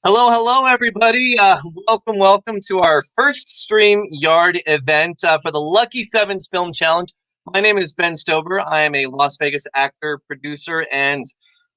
Hello, everybody. Welcome to our first StreamYard event for the Lucky Sevens Film Challenge. My name is Ben Stobber. I am a Las Vegas actor, producer, and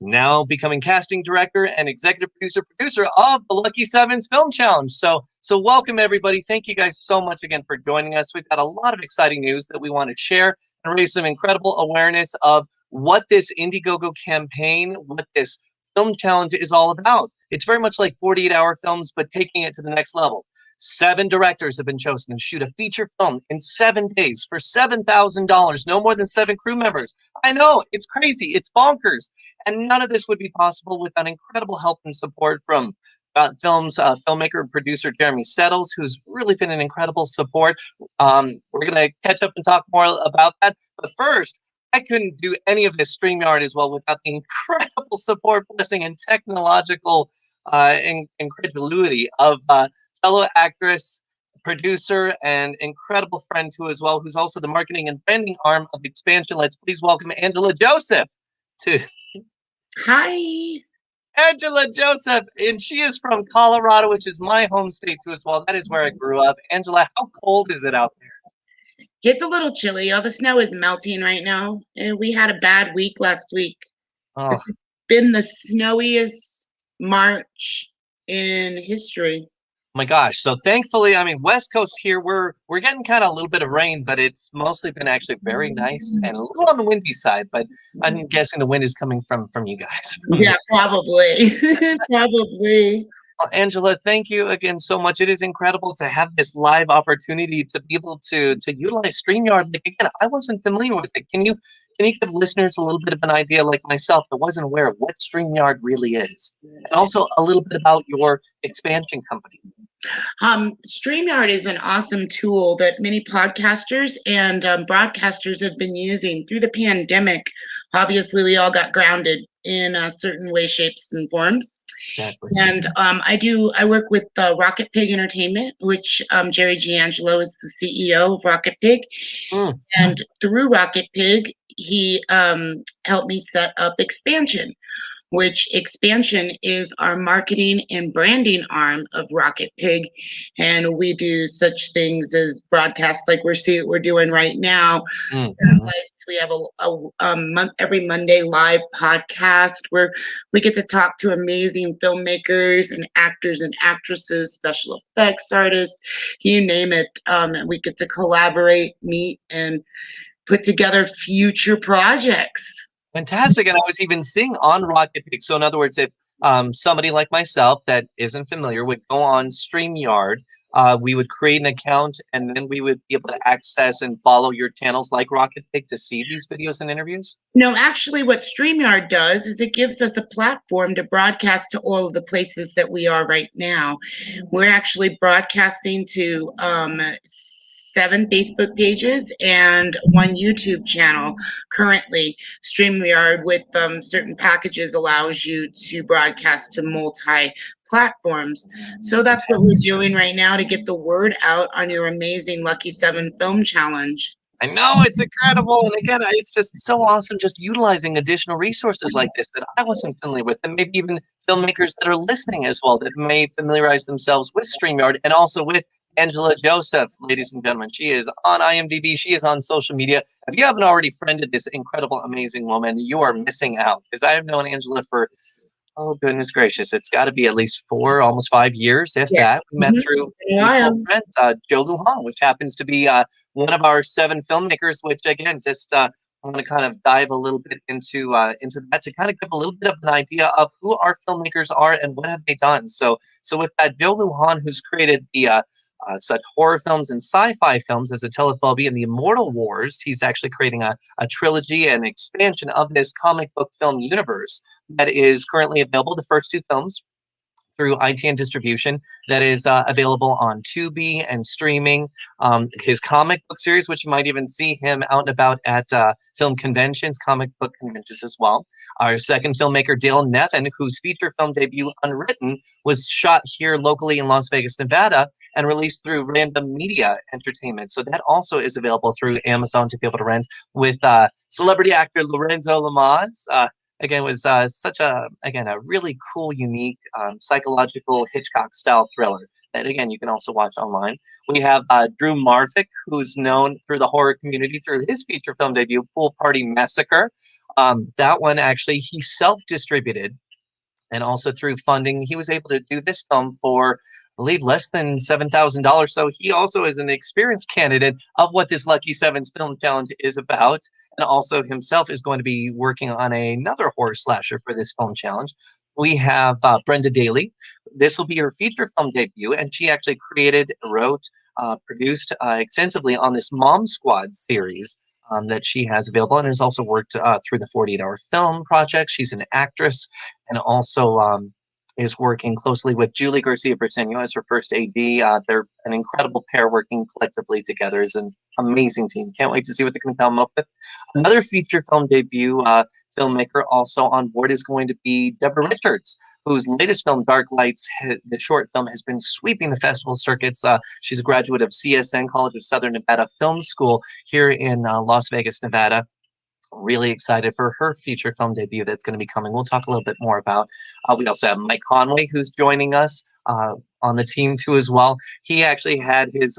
now becoming casting director and executive producer of the Lucky Sevens Film Challenge. So welcome, everybody. Thank you guys so much again for joining us. We've got a lot of exciting news that we want to share and raise some incredible awareness of what this Indiegogo campaign, what this film challenge is all about. It's very much like 48-hour films, but taking it to the next level. 7 directors have been chosen to shoot a feature film in 7 days for $7,000, no more than 7 crew members. I know, it's crazy, it's bonkers. And none of this would be possible without incredible help and support from filmmaker and producer Jeremy Settles, who's really been an incredible support. We're going to catch up and talk more about that. But first, I couldn't do any of this StreamYard as well without the incredible support, blessing, and technological incredulity of fellow actress, producer, and incredible friend too as well, who's also the marketing and branding arm of Expansion. Let's please welcome Angela Joseph to Hi. Angela Joseph, and she is from Colorado, which is my home state too as well. That is where I grew up. Angela, how cold is it out there? It's a little chilly. All the snow is melting right now. And we had a bad week last week. Oh, This has been the snowiest March in history. my gosh. So thankfully, I mean, West Coast here, we're getting kind of a little bit of rain, but it's mostly been actually very nice and a little on the windy side, but I'm guessing the wind is coming from you guys. Yeah, probably. Probably. Well, Angela, thank you again so much. It is incredible to have this live opportunity to be able to utilize StreamYard. Like again, I wasn't familiar with it. Can you give listeners a little bit of an idea, like myself, that wasn't aware of what StreamYard really is, and also a little bit about your expansion company? StreamYard is an awesome tool that many podcasters and broadcasters have been using through the pandemic. Obviously, we all got grounded in certain ways, shapes, and forms. Exactly. And I work with Rocket Pig Entertainment, which Jerry Giangelo is the CEO of Rocket Pig. Mm. And through Rocket Pig, he helped me set up Expansion, which Expansion is our marketing and branding arm of Rocket Pig. And we do such things as broadcasts like we're doing right now. Mm. Satellites. We have every Monday live podcast where we get to talk to amazing filmmakers and actors and actresses, special effects artists, you name it. And we get to collaborate, meet, and put together future projects. Fantastic. And I was even seeing on Rocket Pig. So in other words, if somebody like myself that isn't familiar would go on StreamYard, we would create an account and then we would be able to access and follow your channels like Rocket Pig to see these videos and interviews. No, actually, what StreamYard does is it gives us a platform to broadcast to all of the places that we are right now. We're actually broadcasting to 7 Facebook pages and 1 YouTube channel currently. StreamYard with certain packages allows you to broadcast to multi-platforms. So that's what we're doing right now to get the word out on your amazing Lucky 7 Film Challenge. I know, it's incredible. And again, it's just so awesome just utilizing additional resources like this that I wasn't familiar with, and maybe even filmmakers that are listening as well that may familiarize themselves with StreamYard and also with Angela Joseph, ladies and gentlemen. She is on IMDb. She is on social media. If you haven't already friended this incredible, amazing woman, you are missing out, because I have known Angela for, oh, goodness gracious. It's got to be at least 4, almost 5 years, if that. We met through mutual friend, Joe Lujan, which happens to be one of our 7 filmmakers, which, again, just I'm going to kind of dive a little bit into that to kind of give a little bit of an idea of who our filmmakers are and what have they done. So with that, Joe Lujan, who's created the such horror films and sci-fi films as a Telephobia and the Immortal Wars, he's actually creating a trilogy and expansion of this comic book film universe that is currently available, the first 2 films, through ITN distribution, that is available on Tubi and streaming. His comic book series, which you might even see him out and about at film conventions, comic book conventions as well. Our second filmmaker, Dale Nevin, whose feature film debut, Unwritten, was shot here locally in Las Vegas, Nevada, and released through Random Media Entertainment. So that also is available through Amazon to be able to rent, with celebrity actor Lorenzo Lamas, Again, it was such a really cool, unique psychological Hitchcock style thriller that again you can also watch online. We have Drew Marvick, who's known through the horror community through his feature film debut, Pool Party Massacre. That one actually he self-distributed, and also through funding, he was able to do this film for, I believe, less than $7,000. So he also is an experienced candidate of what this Lucky Sevens Film Challenge is about, and also himself is going to be working on another horror slasher for this film challenge. We have Brenda Daly. This will be her feature film debut, and she actually created, wrote, produced extensively on this Mom Squad series that she has available, and has also worked through the 48-hour film project. She's an actress, and also is working closely with Julie Garcia Briceño as her first AD. They're an incredible pair working collectively together as an amazing team. Can't wait to see what they can come up with. Another feature film debut filmmaker also on board is going to be Deborah Richards, whose latest film, Dark Lights, the short film, has been sweeping the festival circuits. She's a graduate of CSN, College of Southern Nevada Film School here in Las Vegas, Nevada. Really excited for her feature film debut that's going to be coming. We'll talk a little bit more about. We also have Mike Conway, who's joining us on the team too as well. He actually had his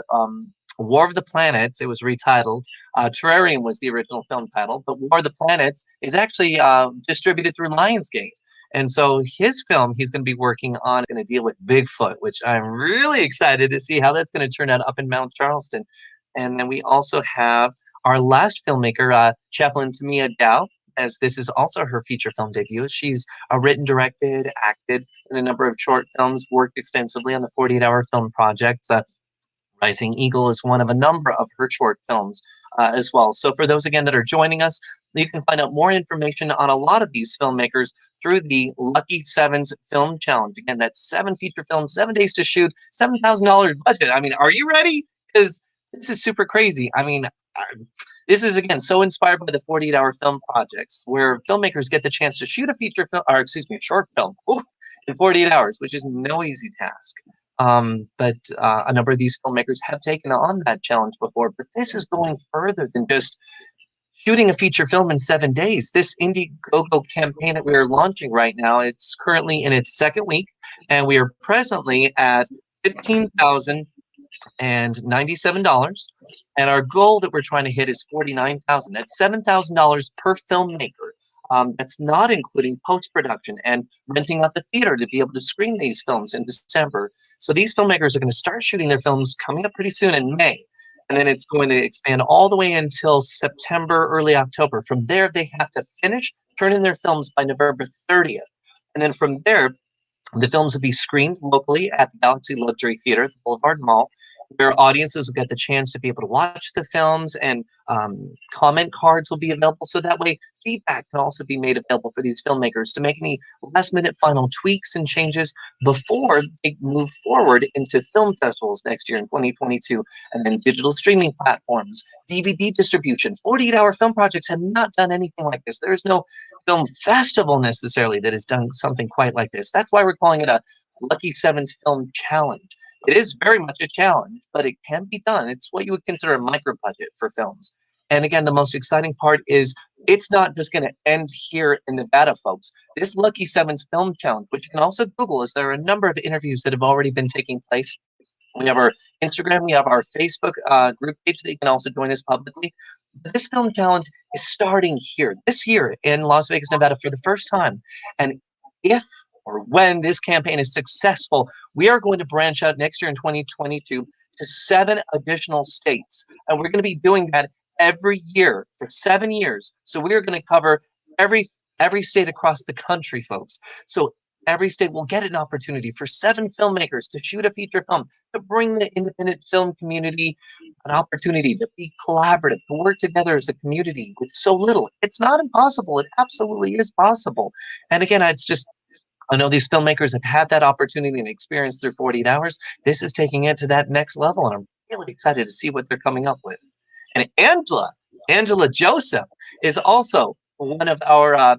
War of the Planets. It was retitled. Terrarium was the original film title, but War of the Planets is actually distributed through Lionsgate. And so his film he's going to be working on is going to deal with Bigfoot, which I'm really excited to see how that's going to turn out up in Mount Charleston. And then we also have our last filmmaker, Chaplain Tamiya Dao, as this is also her feature film debut. She's written, directed, acted in a number of short films, worked extensively on the 48-hour film projects. Rising Eagle is one of a number of her short films as well. So for those, again, that are joining us, you can find out more information on a lot of these filmmakers through the Lucky Sevens Film Challenge. Again, that's 7 feature films, 7 days to shoot, $7,000 budget. I mean, are you ready? Because this is super crazy. I mean, this is, again, so inspired by the 48-hour film projects where filmmakers get the chance to shoot a feature film, or excuse me, a short film in 48 hours, which is no easy task. But a number of these filmmakers have taken on that challenge before, but this is going further than just shooting a feature film in 7 days. This Indiegogo campaign that we are launching right now, it's currently in its second week, and we are presently at $15,097, and our goal that we're trying to hit is $49,000. That's $7,000 per filmmaker. That's not including post-production and renting out the theater to be able to screen these films in December. So these filmmakers are going to start shooting their films coming up pretty soon in May. And then it's going to expand all the way until September, early October. From there, they have to finish, turn in their films by November 30th. And then from there, the films will be screened locally at the Galaxy Luxury Theater at the Boulevard Mall, where audiences will get the chance to be able to watch the films, and comment cards will be available. So that way, feedback can also be made available for these filmmakers to make any last-minute final tweaks and changes before they move forward into film festivals next year in 2022, and then digital streaming platforms, DVD distribution. 48-hour film projects have not done anything like this. There is no film festival necessarily that has done something quite like this. That's why we're calling it a Lucky Sevens Film Challenge. It is very much a challenge, but it can be done. It's what you would consider a micro budget for films. And again, the most exciting part is it's not just going to end here in Nevada, folks. This Lucky Sevens Film Challenge, which you can also Google, is there are a number of interviews that have already been taking place. We have our Instagram, we have our Facebook group page that you can also join us publicly. But this film challenge is starting here this year in Las Vegas, Nevada for the first time. And if or when this campaign is successful, we are going to branch out next year in 2022 to 7 additional states. And we're going to be doing that every year for 7 years. So we are going to cover every state across the country, folks. So every state will get an opportunity for 7 filmmakers to shoot a feature film, to bring the independent film community an opportunity to be collaborative, to work together as a community with so little. It's not impossible. It absolutely is possible. And again, I know these filmmakers have had that opportunity and experience through 48 hours. This is taking it to that next level, and I'm really excited to see what they're coming up with. And Angela Joseph, is also one of our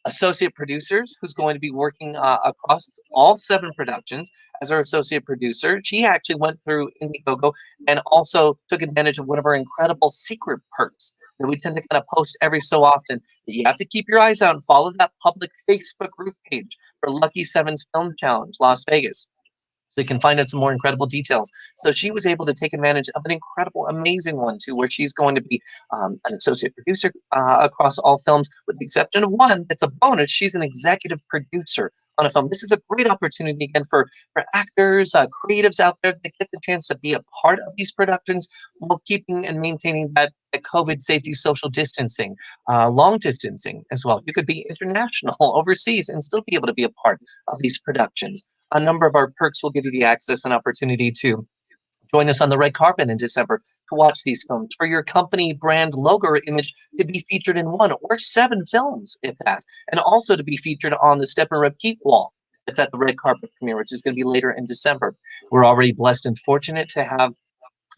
associate producers who's going to be working across all 7 productions as our associate producer. She actually went through Indiegogo and also took advantage of one of our incredible secret perks that we tend to kind of post every so often. You have to keep your eyes out and follow that public Facebook group page for Lucky Seven's Film Challenge, Las Vegas. So you can find out some more incredible details. So she was able to take advantage of an incredible, amazing one too, where she's going to be an associate producer across all films, with the exception of one that's a bonus. She's an executive producer on a film. This is a great opportunity again for actors, creatives out there that get the chance to be a part of these productions while keeping and maintaining that COVID safety, social distancing, long distancing as well. You could be international, overseas, and still be able to be a part of these productions. A number of our perks will give you the access and opportunity to join us on the red carpet in December to watch these films, for your company brand logo or image to be featured in 1 or 7 films, if that, and also to be featured on the Step and Repeat wall. It's at the red carpet premiere, which is going to be later in December. We're already blessed and fortunate to have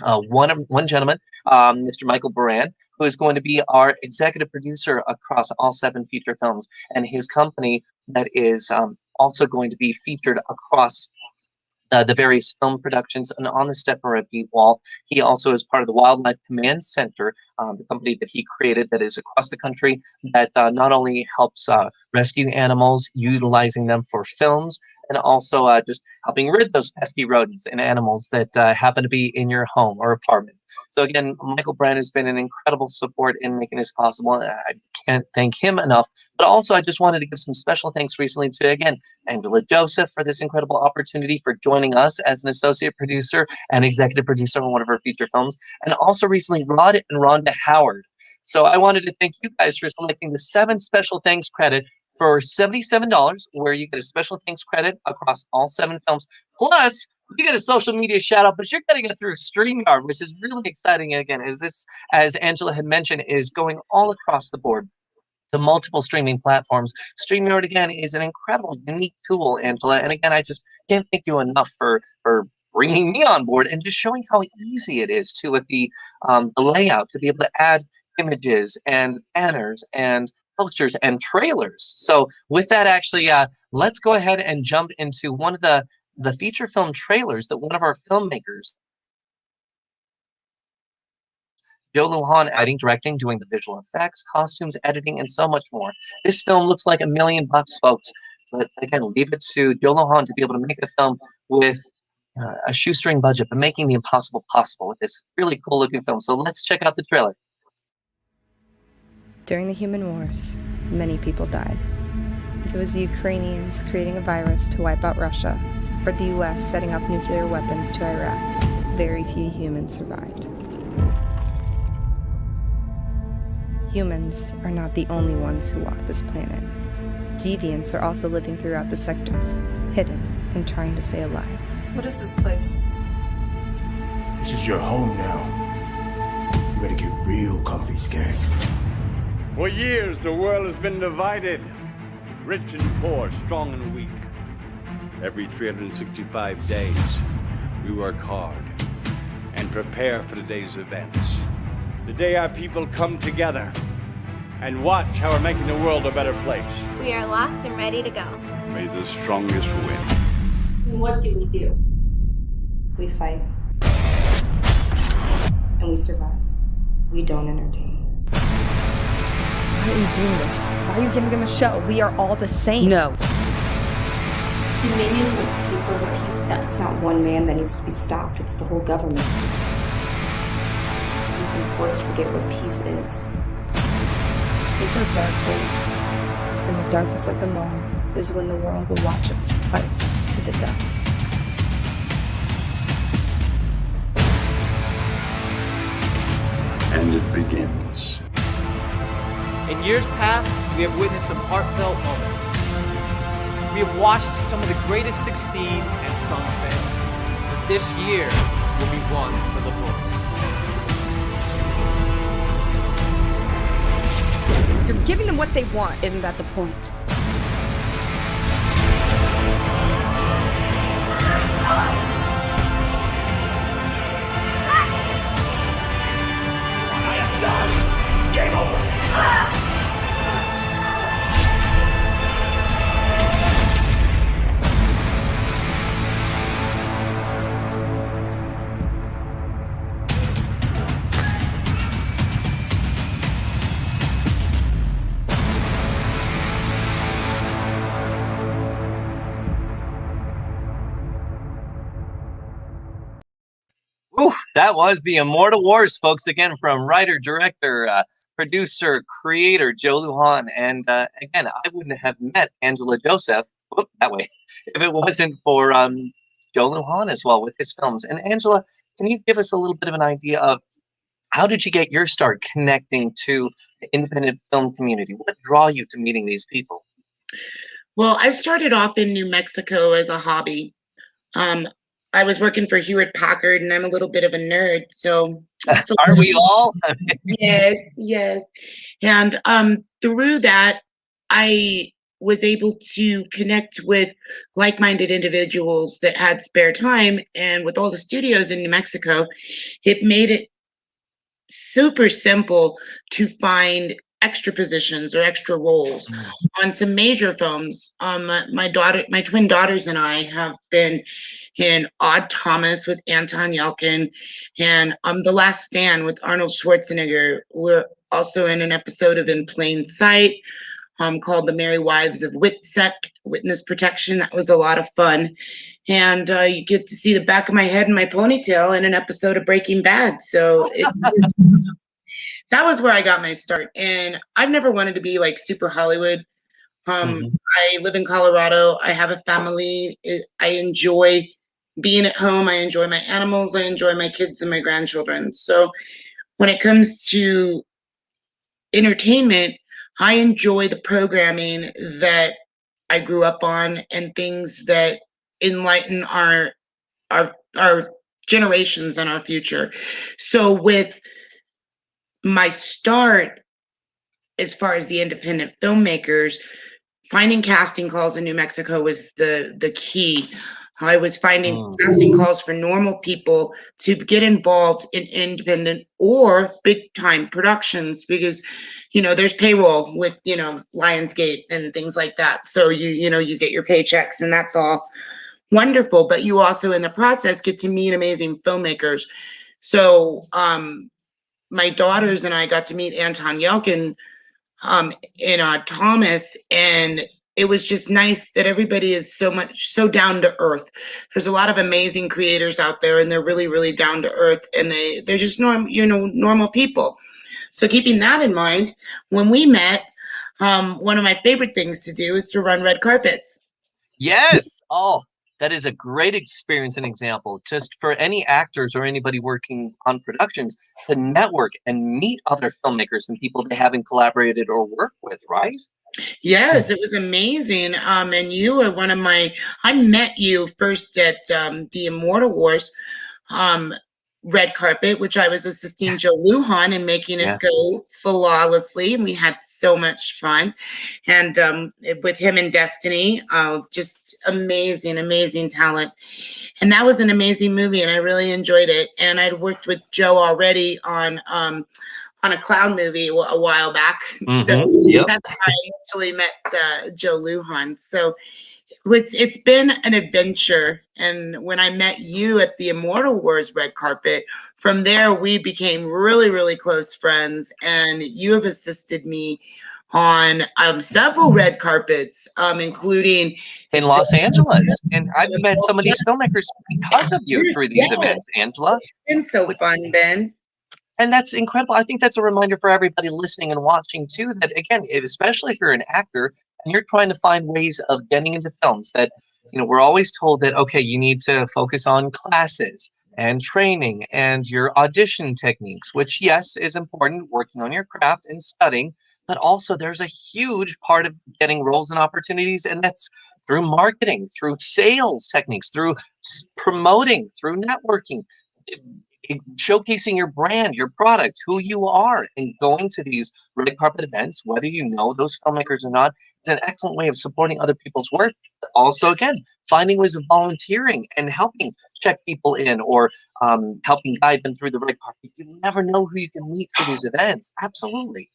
one gentleman, Mr. Michael Baran, who is going to be our executive producer across all 7 feature films, and his company that is also going to be featured across the various film productions and on the Step and Repeat wall. He also is part of the Wildlife Command Center, the company that he created that is across the country that not only helps rescue animals, utilizing them for films, and also just helping rid those pesky rodents and animals that happen to be in your home or apartment. So again, Michael Brand has been an incredible support in making this possible. I can't thank him enough. But also, I just wanted to give some special thanks recently to, again, Angela Joseph for this incredible opportunity for joining us as an associate producer and executive producer on one of her feature films. And also recently, Rod and Rhonda Howard. So I wanted to thank you guys for selecting the 7 special thanks credit for $77, where you get a special thanks credit across all 7 films. Plus, you get a social media shout out, but you're getting it through StreamYard, which is really exciting. And again, as this, as Angela had mentioned, is going all across the board to multiple streaming platforms. StreamYard, again, is an incredible, unique tool, Angela. And again, I just can't thank you enough for bringing me on board and just showing how easy it is to, with the layout, to be able to add images and banners and posters and trailers. So with that, actually, let's go ahead and jump into one of the feature film trailers that one of our filmmakers, Joe Lujan, writing, directing, doing the visual effects, costumes, editing, and so much more. This film looks like $1 million, folks. But again, leave it to Joe Lujan to be able to make a film with a shoestring budget, but making the impossible possible with this really cool looking film. So let's check out the trailer. During the human wars, many people died. If it was the Ukrainians creating a virus to wipe out Russia, or the US setting up nuclear weapons to Iraq, very few humans survived. Humans are not the only ones who walk this planet. Deviants are also living throughout the sectors, hidden and trying to stay alive. What is this place? This is your home now. You better get real comfy, skank. For years, the world has been divided. Rich and poor, strong and weak. Every 365 days, we work hard and prepare for the day's events. The day our people come together and watch how we're making the world a better place. We are locked and ready to go. May the strongest win. What do we do? We fight. And we survive. We don't entertain. Why are you doing this? Why are you giving him a show? We are all the same. No. Maybe we'll pay for what he's done. It's not one man that needs to be stopped. It's the whole government. We've been forced to forget what peace is. These are dark days. And the darkest of them all is when the world will watch us fight to the death. And it begins. In years past, we have witnessed some heartfelt moments. We have watched some of the greatest succeed and some fail. But this year will be one for the books. You're giving them what they want. Isn't that the point? I am done. Game over. Whew, that was the Immortal Wars, folks. Again, from writer, director, producer, creator Joe Lujan. And again, I wouldn't have met Angela Joseph that way if it wasn't for Joe Lujan as well with his films. And Angela, can you give us a little bit of an idea of how did you get your start connecting to the independent film community? What draw you to meeting these people? Well, I started off in New Mexico as a hobby. I was working for Hewlett Packard, and I'm a little bit of a nerd, so Aren't we all? yes, yes. And through that, I was able to connect with like-minded individuals that had spare time. And with all the studios in New Mexico, it made it super simple to find extra positions or extra roles on some major films. My twin daughters and I have been in Odd Thomas with Anton Yelchin, and The Last Stand with Arnold Schwarzenegger. We're also in an episode of In Plain Sight, called The Merry Wives of Witsec, Witness Protection. That was a lot of fun. And you get to see the back of my head and my ponytail in an episode of Breaking Bad. So that was where I got my start. And I've never wanted to be like super Hollywood. I live in Colorado. I have a family. I enjoy being at home. I enjoy my animals. I enjoy my kids and my grandchildren. So when it comes to entertainment, I enjoy the programming that I grew up on and things that enlighten our generations and our future. So with my start, as far as the independent filmmakers, finding casting calls in New Mexico was the key. I was finding casting calls for normal people to get involved in independent or big time productions because, there's payroll with, Lionsgate and things like that. So you get your paychecks and that's all wonderful, but you also in the process get to meet amazing filmmakers. So my daughters and I got to meet Anton Yelchin in Thomas, and it was just nice that everybody is so down to earth. There's a lot of amazing creators out there, and they're really, really down to earth, and they're just normal people. So keeping that in mind, when we met, one of my favorite things to do is to run red carpets. Yes. Oh, that is a great experience and example just for any actors or anybody working on productions to network and meet other filmmakers and people they haven't collaborated or worked with, right? Yes, it was amazing. And you were I met you first at the Immortal Wars red carpet, which I was assisting Joe Lujan and making it go flawlessly. And we had so much fun. And with him in Destiny, just amazing, amazing talent. And that was an amazing movie, and I really enjoyed it. And I'd worked with Joe already on a clown movie a while back. So that's how I actually met Joe Lujan. So it's been an adventure. And when I met you at the Immortal Wars red carpet, from there we became really, really close friends. And you have assisted me on several red carpets, including in Los Angeles. And I've met some of these filmmakers because of you through these events, Angela. It's been so fun, Ben. And that's incredible. I think that's a reminder for everybody listening and watching too, that again, especially if you're an actor and you're trying to find ways of getting into films, that, we're always told that, okay, you need to focus on classes and training and your audition techniques, which yes, is important, working on your craft and studying, but also there's a huge part of getting roles and opportunities. And that's through marketing, through sales techniques, through promoting, through networking, showcasing your brand, your product, who you are, and going to these red carpet events, whether you know those filmmakers or not, is an excellent way of supporting other people's work. But also, again, finding ways of volunteering and helping check people in or helping guide them through the red carpet. You never know who you can meet through these events. Absolutely.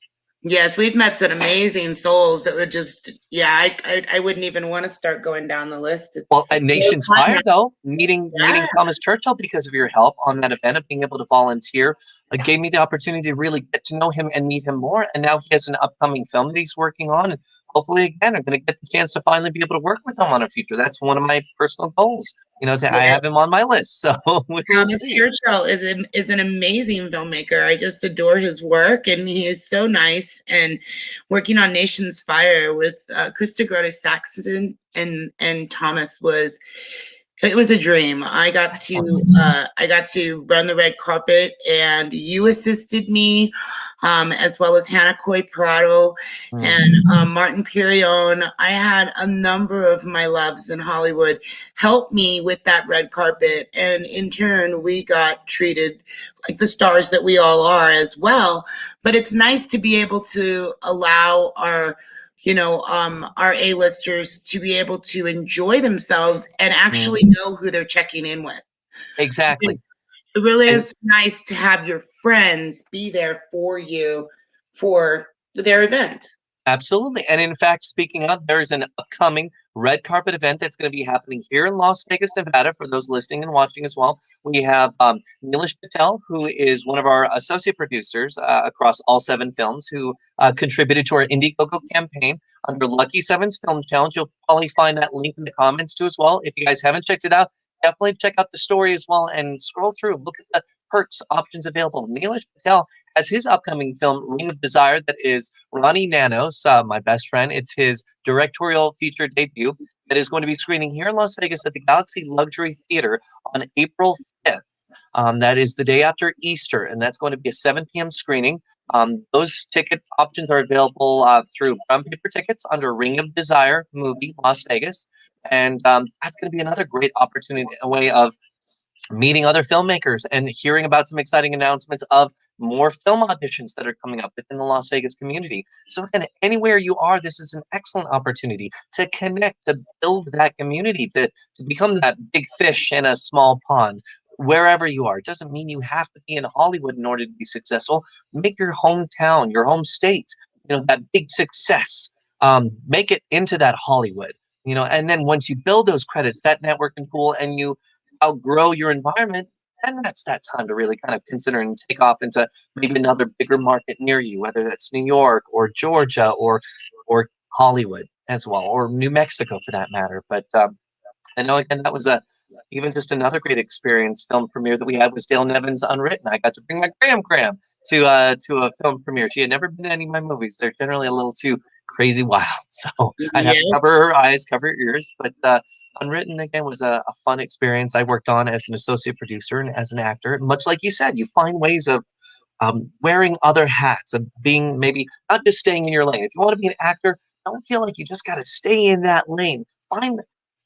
Yes, we've met some amazing souls that would just, I wouldn't even want to start going down the list. At Nation's Fire, though, meeting Thomas Churchill because of your help on that event of being able to volunteer, gave me the opportunity to really get to know him and meet him more. And now he has an upcoming film that he's working on. And hopefully, again, I'm going to get the chance to finally be able to work with him on a future. That's one of my personal goals. I have him on my list. So Thomas Churchill is an amazing filmmaker. I just adore his work, and he is so nice. And working on Nation's Fire with Krista Grota Saxton and Thomas was a dream. I got to run the red carpet, and you assisted me, as well as Hannah Coy Prado and Martin Pirion. I had a number of my loves in Hollywood help me with that red carpet, and in turn, we got treated like the stars that we all are as well. But it's nice to be able to allow our A-listers to be able to enjoy themselves and actually know who they're checking in with. Exactly. It really is nice to have your friends be there for you for their event. Absolutely. And in fact, speaking of, there's an upcoming red carpet event that's going to be happening here in Las Vegas, Nevada, for those listening and watching as well. We have Nilesh Patel, who is one of our associate producers across all 7 films, who contributed to our Indiegogo campaign under Lucky Seven's Film Challenge. You'll probably find that link in the comments too as well. If you guys haven't checked it out, definitely check out the story as well and scroll through. Look at the perks options available. Nilesh Patel has his upcoming film Ring of Desire that is Ronnie Nanos, my best friend. It's his directorial feature debut that is going to be screening here in Las Vegas at the Galaxy Luxury Theater on April 5th. That is the day after Easter, and that's going to be a 7 p.m. screening. Those ticket options are available through Brown Paper Tickets under Ring of Desire Movie Las Vegas. And that's going to be another great opportunity, a way of meeting other filmmakers and hearing about some exciting announcements of more film auditions that are coming up within the Las Vegas community. So again, anywhere you are, this is an excellent opportunity to connect, to build that community, to become that big fish in a small pond. Wherever you are, it doesn't mean you have to be in Hollywood in order to be successful. Make your hometown, your home state, that big success. Make it into that Hollywood. And then once you build those credits, that networking pool, and you outgrow your environment, then that's that time to really kind of consider and take off into maybe another bigger market near you, whether that's New York or Georgia or Hollywood as well, or New Mexico for that matter. But I know, again, that was even just another great experience. Film premiere that we had was Dale Nevin's Unwritten. I got to bring my Graham to a film premiere. She had never been in any of my movies. They're generally a little too crazy wild, so I'd have to cover her eyes, cover her ears. But Unwritten, again, was a fun experience. I worked on as an associate producer and as an actor. Much like you said, you find ways of wearing other hats, of being maybe not just staying in your lane. If you want to be an actor, don't feel like you just got to stay in that lane.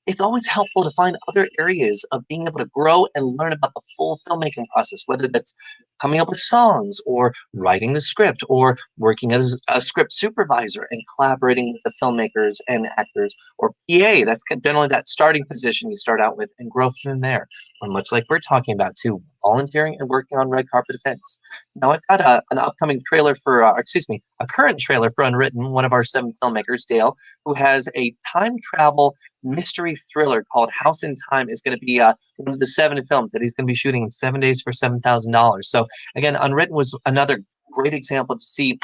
It's always helpful to find other areas of being able to grow and learn about the full filmmaking process, whether that's coming up with songs or writing the script or working as a script supervisor and collaborating with the filmmakers and actors, or PA. That's generally that starting position you start out with and grow from there. Or much like we're talking about too, volunteering and working on red carpet events. Now I've got an upcoming trailer for, a current trailer for Unwritten, one of our 7 filmmakers, Dale, who has a time travel mystery thriller called House in Time, is going to be one of the 7 films that he's going to be shooting in 7 days for $7,000. So again, Unwritten was another great example to see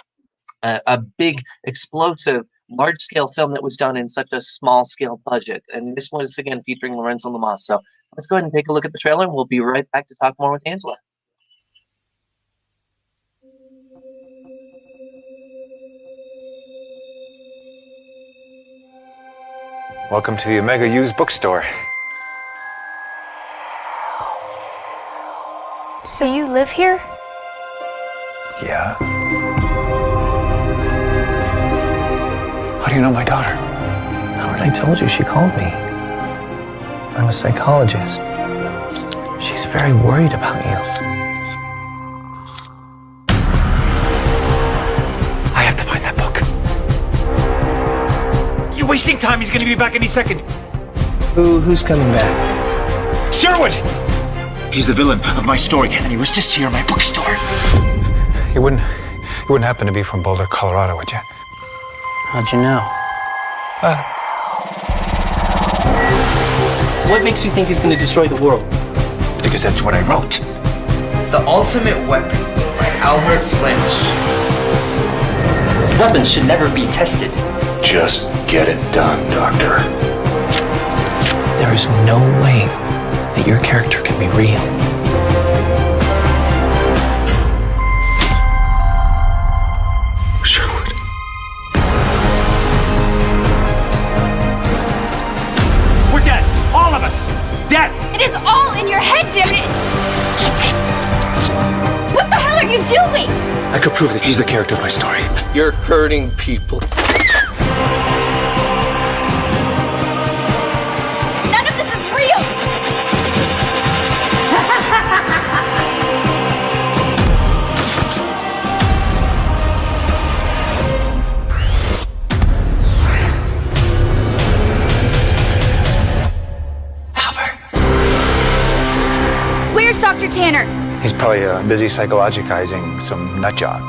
a big, explosive, large-scale film that was done in such a small-scale budget. And this one is, again, featuring Lorenzo Lamas. So let's go ahead and take a look at the trailer, and we'll be right back to talk more with Angela. Welcome to the Omega Used Bookstore. So you live here? Yeah. How do you know my daughter? Howard, I told you, she called me. I'm a psychologist. She's very worried about you. I have to find that book. You're wasting time. He's going to be back any second. Who's coming back? Sherwood! He's the villain of my story, and he was just here in my bookstore. You wouldn't happen to be from Boulder, Colorado, would you? How'd you know? What makes you think he's going to destroy the world? Because that's what I wrote. The Ultimate Weapon by Albert Flinch. His weapons should never be tested. Just get it done, Doctor. There is no way that your character can be real. Sherwood. We're dead! All of us! Dead! It is all in your head, David! What the hell are you doing? I could prove that he's the character of my story. You're hurting people. None of this is real! Where's Dr. Tanner? He's probably busy psychologizing some nut job.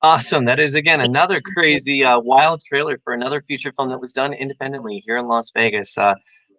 Awesome. That is, again, another crazy, wild trailer for another feature film that was done independently here in Las Vegas.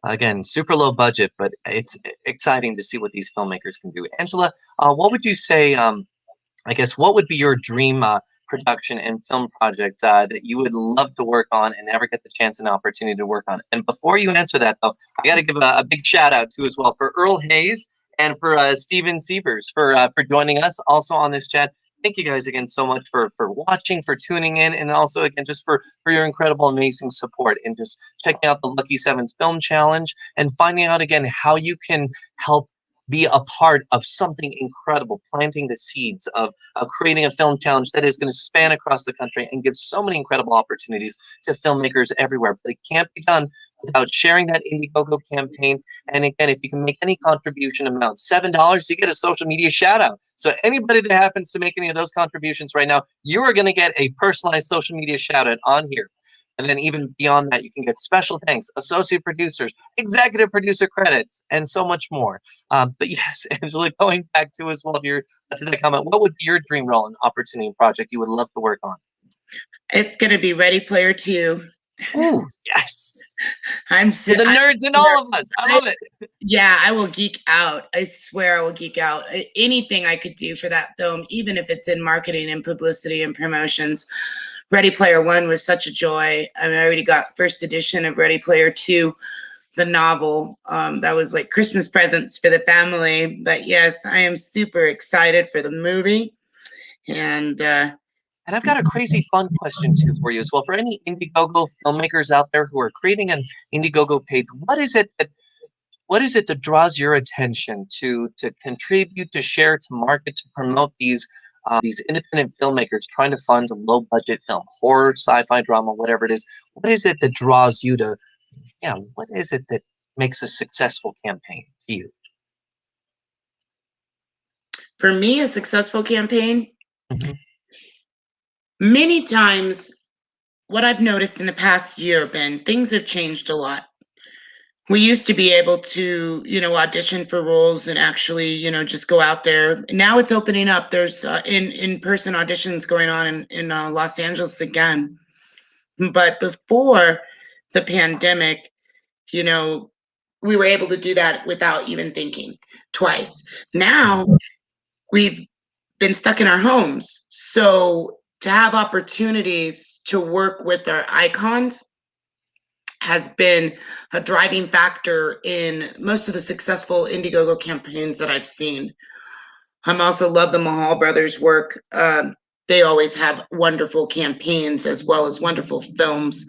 Again, super low budget, but it's exciting to see what these filmmakers can do. Angela, what would you say, I guess, what would be your dream production and film project that you would love to work on and never get the chance and opportunity to work on? And before you answer that, though, I got to give a big shout out to as well for Earl Hayes and for Steven Sievers for joining us also on this chat. Thank you guys again so much for watching, for tuning in, and also again just for your incredible, amazing support and just checking out the Lucky Sevens Film Challenge and finding out again how you can help be a part of something incredible, planting the seeds of creating a film challenge that is going to span across the country and give so many incredible opportunities to filmmakers everywhere. But it can't be done without sharing that Indiegogo campaign. And again, if you can make any contribution amount, $7, you get a social media shout out. So anybody that happens to make any of those contributions right now, you are going to get a personalized social media shout out on here. And then even beyond that, you can get special thanks, associate producers, executive producer credits, and so much more. But yes, Angela, going back to as well to that comment, what would be your dream role and opportunity and project you would love to work on? It's going to be Ready Player 2. Ooh, yes. I'm For the nerds in all of us. I love it. Yeah, I will geek out. I swear I will geek out. Anything I could do for that film, even if it's in marketing and publicity and promotions. Ready Player 1 was such a joy. I mean, I already got first edition of Ready Player 2, the novel. That was like Christmas presents for the family. But yes, I am super excited for the movie. And I've got a crazy fun question too for you as well. For any Indiegogo filmmakers out there who are creating an Indiegogo page, what is it that draws your attention to contribute, to share, to market, to promote these independent filmmakers trying to fund a low budget film, horror, sci-fi, drama, whatever it is? What is it that draws you to, what is it that makes a successful campaign to you? For me, a successful campaign, many times what I've noticed in the past year, Ben, things have changed a lot. We used to be able to, audition for roles and actually, just go out there. Now it's opening up. There's in-person auditions going on in Los Angeles again. But before the pandemic, we were able to do that without even thinking twice. Now we've been stuck in our homes. So to have opportunities to work with our icons has been a driving factor in most of the successful Indiegogo campaigns that I've seen. I also love the Mahal brothers' work. They always have wonderful campaigns as well as wonderful films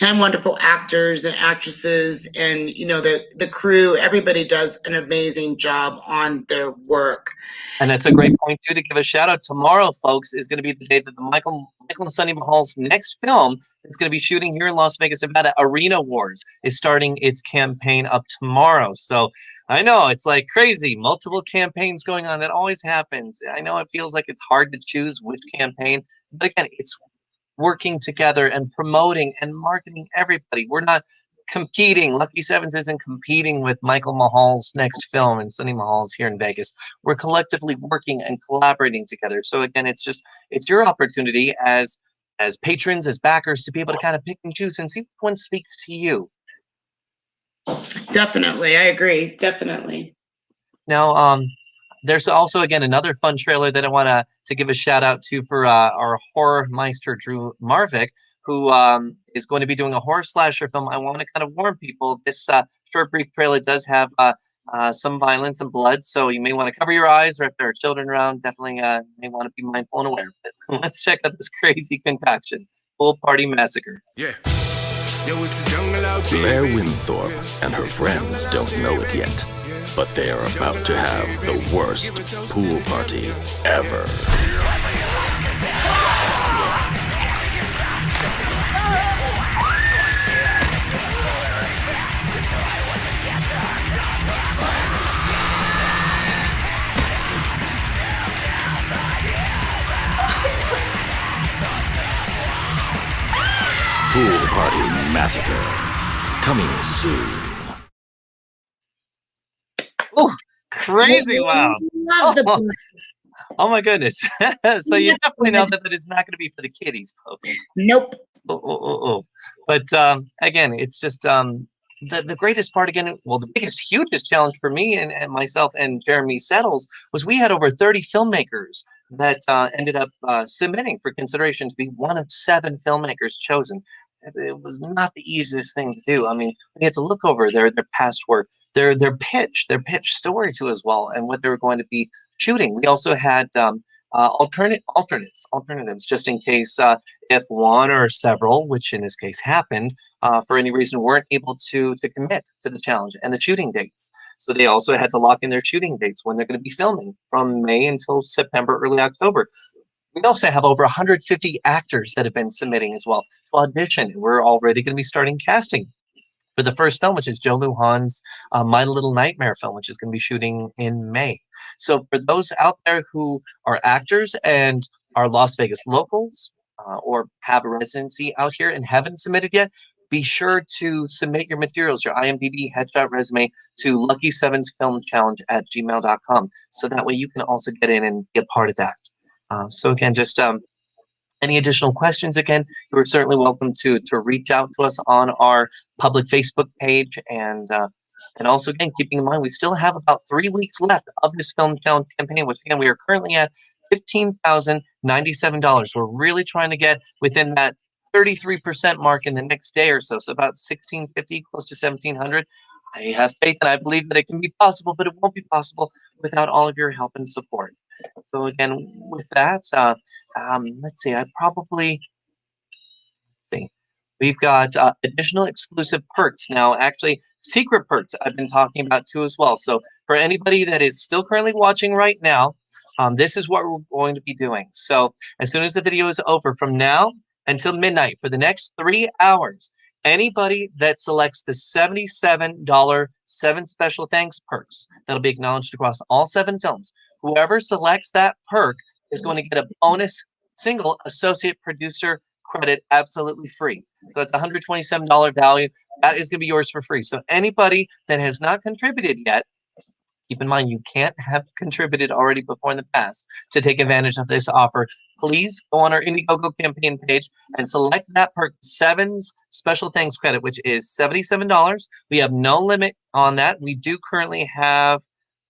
and wonderful actors and actresses, and the crew. Everybody does an amazing job on their work. And that's a great point too to give a shout out. Tomorrow, folks, is going to be the day that the Michael and Sonny Mahal's next film that's going to be shooting here in Las Vegas, Nevada, Arena Wars, is starting its campaign up tomorrow. So I know it's like crazy, multiple campaigns going on. That always happens. I know it feels like it's hard to choose which campaign, but again, it's working together and promoting and marketing everybody. We're not competing. Lucky Sevens isn't competing with Michael Mahal's next film and Sonny Mahal's here in Vegas. We're collectively working and collaborating together. So again, it's your opportunity as patrons, as backers, to be able to kind of pick and choose and see which one speaks to you. Definitely, I agree. Definitely. Now, there's also, again, another fun trailer that I want to give a shout out to for our horror meister, Drew Marvick, who is going to be doing a horror slasher film, I want to kind of warn people, this short, brief trailer does have some violence and blood, so you may want to cover your eyes, or if there are children around, definitely may want to be mindful and aware. But let's check out this crazy concoction, Pool Party Massacre. Yeah. Blair Winthorpe and her friends don't know it yet, but they are about to have the worst pool party ever. Pool Party Massacre, coming soon. Oh, crazy! Wow! Oh my goodness! So you definitely know that is not going to be for the kiddies, folks. Nope. Oh. But again, it's just the greatest part again. Well, the biggest, hugest challenge for me and myself and Jeremy Settles was we had over 30 filmmakers that ended up submitting for consideration to be one of 7 filmmakers chosen. It was not the easiest thing to do. I mean, we had to look over their past work, their pitch story too as well, and what they were going to be shooting. We also had alternatives, just in case if one or several, which in this case happened, for any reason weren't able to commit to the challenge and the shooting dates. So they also had to lock in their shooting dates when they're going to be filming from May until September, early October. We also have over 150 actors that have been submitting as well to audition. We're already going to be starting casting for the first film, which is Joe Lujan's My Little Nightmare film, which is going to be shooting in May. So for those out there who are actors and are Las Vegas locals or have a residency out here and haven't submitted yet, be sure to submit your materials, your IMDb headshot resume, to lucky7sfilmchallenge@gmail.com. So that way you can also get in and be a part of that. So again, just any additional questions, again, you are certainly welcome to reach out to us on our public Facebook page. And also, again, keeping in mind, we still have about 3 weeks left of this film challenge campaign, which, again, we are currently at $15,097. We're really trying to get within that 33% mark in the next day or so. So about 1,650, close to 1,700. I have faith and I believe that it can be possible, but it won't be possible without all of your help and support. So again, with that, let's see, we've got additional exclusive perks. Now, actually, secret perks I've been talking about too as well. So for anybody that is still currently watching right now, this is what we're going to be doing. So as soon as the video is over, from now until midnight, for the next 3 hours, anybody that selects the $77 7 special thanks perks that'll be acknowledged across all 7 films, whoever selects that perk is going to get a bonus single associate producer credit absolutely free. So it's $127 value. That is going to be yours for free. So anybody that has not contributed yet, keep in mind you can't have contributed already before in the past to take advantage of this offer. Please go on our Indiegogo campaign page and select that perk 7's special thanks credit, which is $77. We have no limit on that. We do currently have,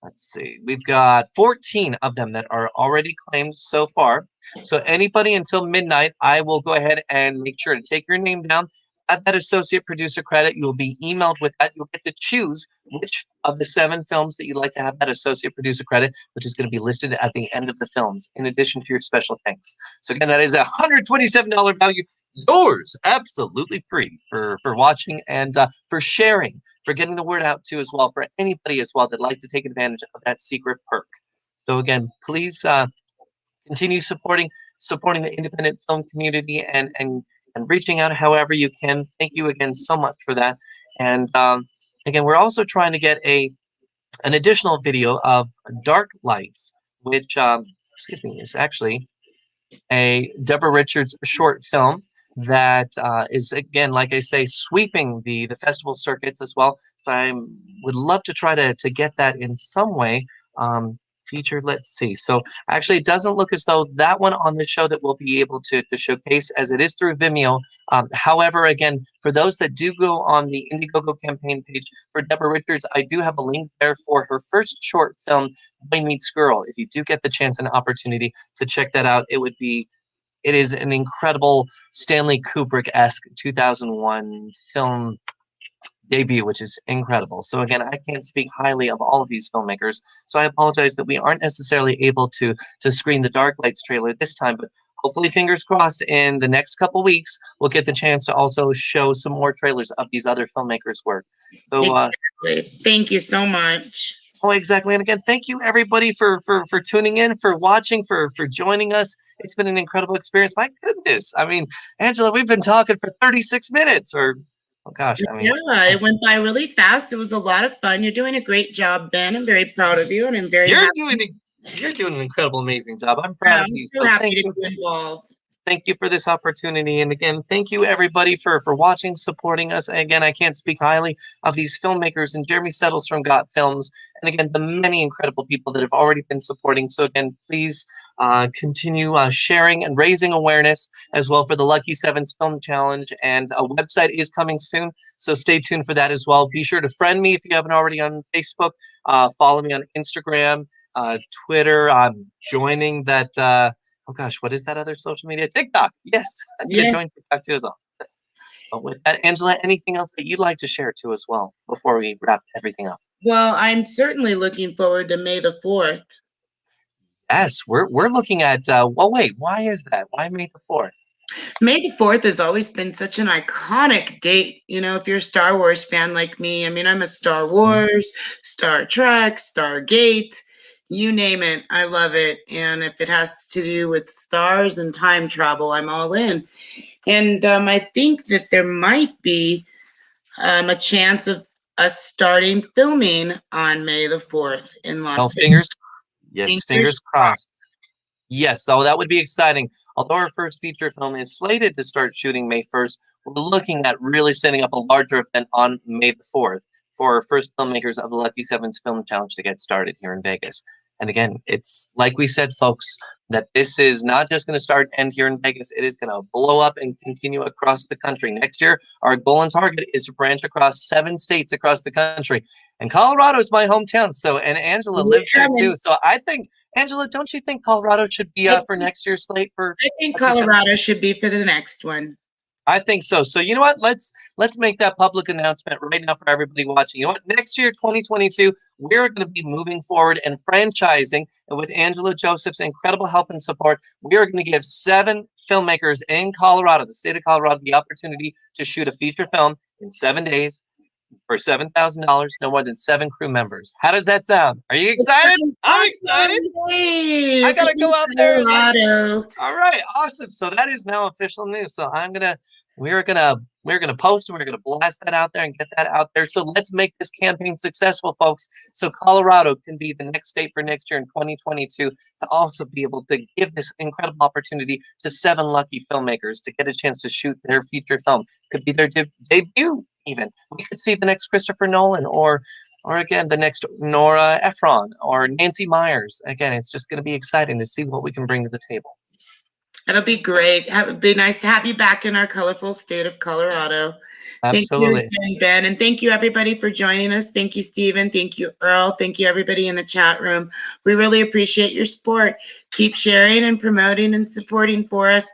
let's see, we've got 14 of them that are already claimed so far. So anybody until midnight, I will go ahead and make sure to take your name down. At that associate producer credit, you will be emailed with that. You'll get to choose which of the 7 films that you'd like to have that associate producer credit, which is going to be listed at the end of the films, in addition to your special thanks. So again, that is a $127 value, yours, absolutely free for watching and for sharing, for getting the word out too as well, for anybody as well that'd like to take advantage of that secret perk. So again, please continue supporting the independent film community and reaching out however you can. Thank you again so much for that. And again, we're also trying to get an additional video of Dark Lights, which is actually a Deborah Richards short film that is, again, like I say, sweeping the festival circuits as well. So I would love to try to get that in some way featured. Let's see. So actually, it doesn't look as though that one on the show that we'll be able to showcase, as it is through Vimeo. However, again, for those that do go on the Indiegogo campaign page for Deborah Richards, I do have a link there for her first short film, Boy Meets Girl. If you do get the chance and opportunity to check that out, it would be it is an incredible Stanley Kubrick-esque 2001 film debut, which is incredible. So again, I can't speak highly of all of these filmmakers, so I apologize that we aren't necessarily able to screen the Dark Lights trailer this time, but hopefully, fingers crossed, in the next couple weeks, we'll get the chance to also show some more trailers of these other filmmakers' work. So exactly. Thank you so much. Oh, exactly. And again, thank you everybody for tuning in, for watching, for joining us. It's been an incredible experience. My goodness. I mean, Angela, we've been talking for 36 minutes or oh gosh, I mean, yeah, it went by really fast. It was a lot of fun. You're doing a great job, Ben. I'm very proud of you, and I'm very happy. You're doing an incredible, amazing job. I'm proud of you. I'm so happy to be involved. Thank you for this opportunity. And again, thank you everybody for watching, supporting us. And again, I can't speak highly of these filmmakers and Jeremy Settles from Got Films. And again, the many incredible people that have already been supporting. So again, please continue sharing and raising awareness as well for the Lucky Sevens Film Challenge. And a website is coming soon. So stay tuned for that as well. Be sure to friend me if you haven't already on Facebook. Follow me on Instagram, Twitter. I'm joining that... oh gosh, what is that other social media? TikTok. Yes, I'm going to join TikTok too as well. But with that, Angela, anything else that you'd like to share too as well before we wrap everything up? Well, I'm certainly looking forward to May the 4th. Yes, we're looking at. Well, wait, why is that? Why May the 4th? May the 4th has always been such an iconic date. You know, if you're a Star Wars fan like me, I mean, I'm a Star Wars, Star Trek, Stargate. You name it, I love it. And if it has to do with stars and time travel, I'm all in. And I think that there might be a chance of us starting filming on May the 4th in Las Vegas. Fingers crossed. Yes, so that would be exciting. Although our first feature film is slated to start shooting May 1st, we're looking at really setting up a larger event on May the 4th. For our first filmmakers of the Lucky Sevens Film Challenge to get started here in Vegas. And again, it's like we said, folks, that this is not just going to start and end here in Vegas. It is going to blow up and continue across the country. Next year, our goal and target is to branch across 7 states across the country. And Colorado is my hometown. So, and Angela lives there too. So I think, Angela, don't you think Colorado should be for next year's slate for? I think Colorado should be for the next one. I think so. So you know what? Let's make that public announcement right now for everybody watching. You know what? Next year, 2022, we're going to be moving forward and franchising. And with Angela Joseph's incredible help and support, we are going to give 7 filmmakers in Colorado, the state of Colorado, the opportunity to shoot a feature film in 7 days for $7,000, no more than 7 crew members. How does that sound? Are you excited? I'm excited. I gotta go out there. All right, awesome. So that is now official news. So we're gonna post and we're gonna blast that out there and get that out there. So let's make this campaign successful, folks. So Colorado can be the next state for next year in 2022 to also be able to give this incredible opportunity to 7 lucky filmmakers to get a chance to shoot their feature film. Could be their debut. Even we could see the next Christopher Nolan or again the next Nora Ephron or Nancy Myers. Again, it's just going to be exciting to see what we can bring to the table. It'll be great. It'd be nice to have you back in our colorful state of Colorado. Absolutely. Thank you again, Ben, and thank you everybody for joining us. Thank you, Stephen. Thank you, Earl. Thank you everybody in the chat room. We really appreciate your support. Keep sharing and promoting and supporting for us.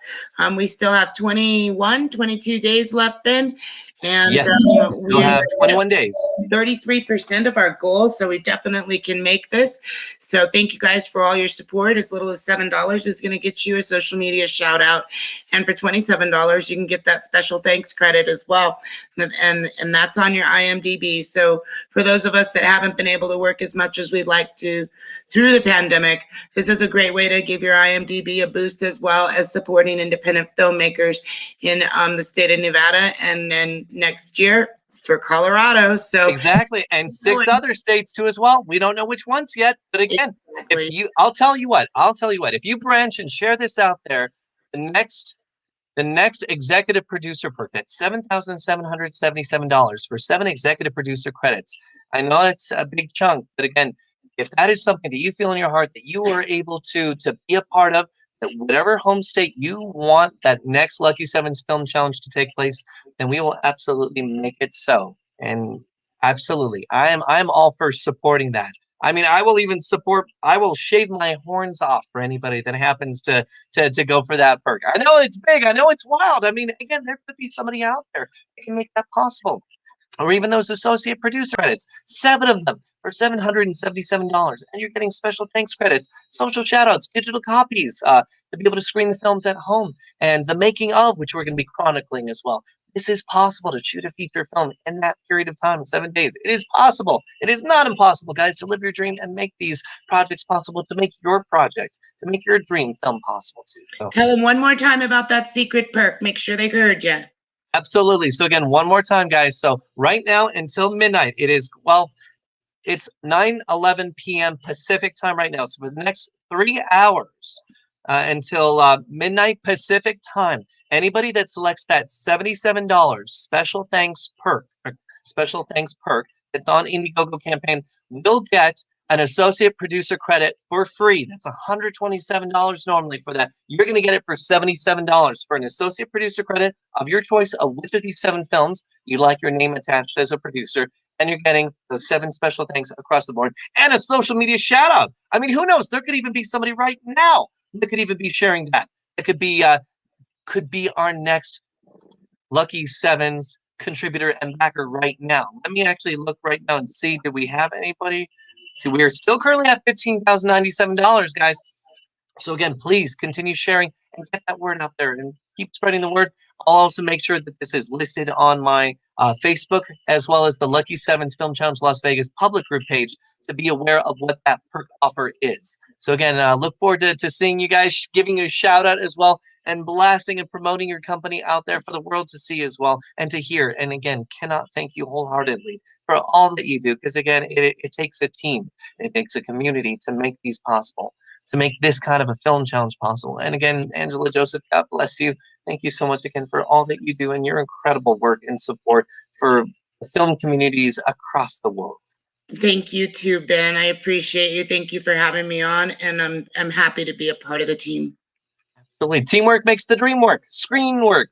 We still have 22 days left, Ben. And yes, we still have 21 days. 33% of our goal, so we definitely can make this. So thank you guys for all your support. As little as $7 is going to get you a social media shout out, and for $27 you can get that special thanks credit as well, and that's on your IMDb. So for those of us that haven't been able to work as much as we'd like to through the pandemic, this is a great way to give your IMDb a boost, as well as supporting independent filmmakers in the state of Nevada, and then next year for Colorado. So exactly, and 6 other states too as well. We don't know which ones yet, but again, I'll tell you what, if you branch and share this out there, the next executive producer perk, that's $7,777 for 7 executive producer credits. I know it's a big chunk, but again, if that is something that you feel in your heart that you are able to be a part of, that whatever home state you want that next Lucky Sevens Film Challenge to take place, then we will absolutely make it so. And absolutely, I'm all for supporting that. I mean, I will even support. I will shave my horns off for anybody that happens to go for that perk. I know it's big. I know it's wild. I mean, again, there could be somebody out there that can make that possible. Or even those associate producer credits, 7 of them for $777, and you're getting special thanks credits, social shoutouts, digital copies to be able to screen the films at home, and the making of, which we're going to be chronicling as well. This is possible to shoot a feature film in that period of time, 7 days. It is possible. It is not impossible, guys, to live your dream and make these projects possible, to make your project, to make your dream film possible too. So. Tell them one more time about that secret perk. Make sure they heard you. Absolutely. So again, one more time, guys. So right now until midnight, it is, well, it's 9:11 p.m. Pacific time right now. So for the next 3 hours until midnight Pacific time, anybody that selects that $77 special thanks perk that's on Indiegogo campaign will get an associate producer credit for free. That's $127 normally for that. You're going to get it for $77 for an associate producer credit of your choice of which of these 7 films you'd like your name attached as a producer. And you're getting those 7 special thanks across the board and a social media shout out. I mean, who knows? There could even be somebody right now that could even be sharing that. It could be our next Lucky Sevens contributor and backer right now. Let me actually look right now and see, do we have anybody? See, we are still currently at $15,097, guys. So again, please continue sharing and get that word out there and keep spreading the word. I'll also make sure that this is listed on my Facebook, as well as the Lucky Sevens Film Challenge Las Vegas public group page, to be aware of what that perk offer is. So again, look forward to seeing you guys, giving you a shout out as well, and blasting and promoting your company out there for the world to see as well and to hear. And again, cannot thank you wholeheartedly for all that you do, because again, it takes a team, it takes a community to make these possible, to make this kind of a film challenge possible. And again, Angela Joseph, God bless you. Thank you so much again for all that you do and your incredible work and support for the film communities across the world. Thank you too, Ben. I appreciate you. Thank you for having me on, and I'm happy to be a part of the team. Absolutely. Teamwork makes the dream work. Screen work,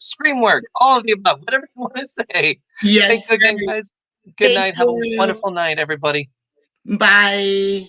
all of the above, whatever you want to say. Yes. Thank you again, guys. Good night. Have a wonderful night, everybody. Bye.